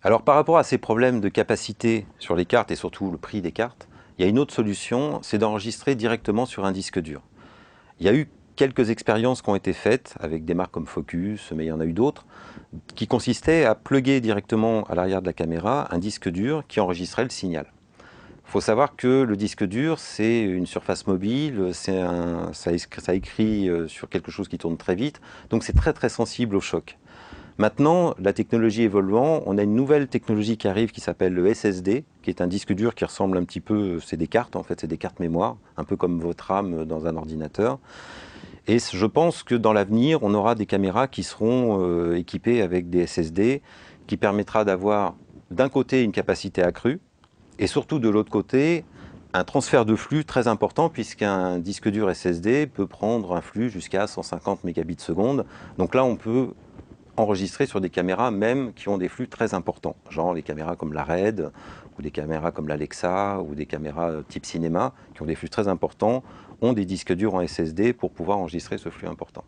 Alors par rapport à ces problèmes de capacité sur les cartes et surtout le prix des cartes, il y a une autre solution, c'est d'enregistrer directement sur un disque dur. Il y a eu quelques expériences qui ont été faites avec des marques comme Focus, mais il y en a eu d'autres, qui consistaient à plugger directement à l'arrière de la caméra un disque dur qui enregistrait le signal. Il faut savoir que le disque dur, c'est une surface mobile, ça écrit sur quelque chose qui tourne très vite, donc c'est très très sensible au choc. Maintenant, la technologie évoluant, on a une nouvelle technologie qui arrive qui s'appelle le SSD, qui est un disque dur qui ressemble un petit peu, c'est des cartes en fait, c'est des cartes mémoire, un peu comme votre RAM dans un ordinateur. Et je pense que dans l'avenir, on aura des caméras qui seront équipées avec des SSD, qui permettra d'avoir d'un côté une capacité accrue, et surtout de l'autre côté, un transfert de flux très important, puisqu'un disque dur SSD peut prendre un flux jusqu'à 150 mégabits seconde. Donc là, on peut enregistrer sur des caméras même qui ont des flux très importants, genre les caméras comme la RED, ou des caméras comme l'Alexa, ou des caméras type cinéma, qui ont des flux très importants, ont des disques durs en SSD pour pouvoir enregistrer ce flux important.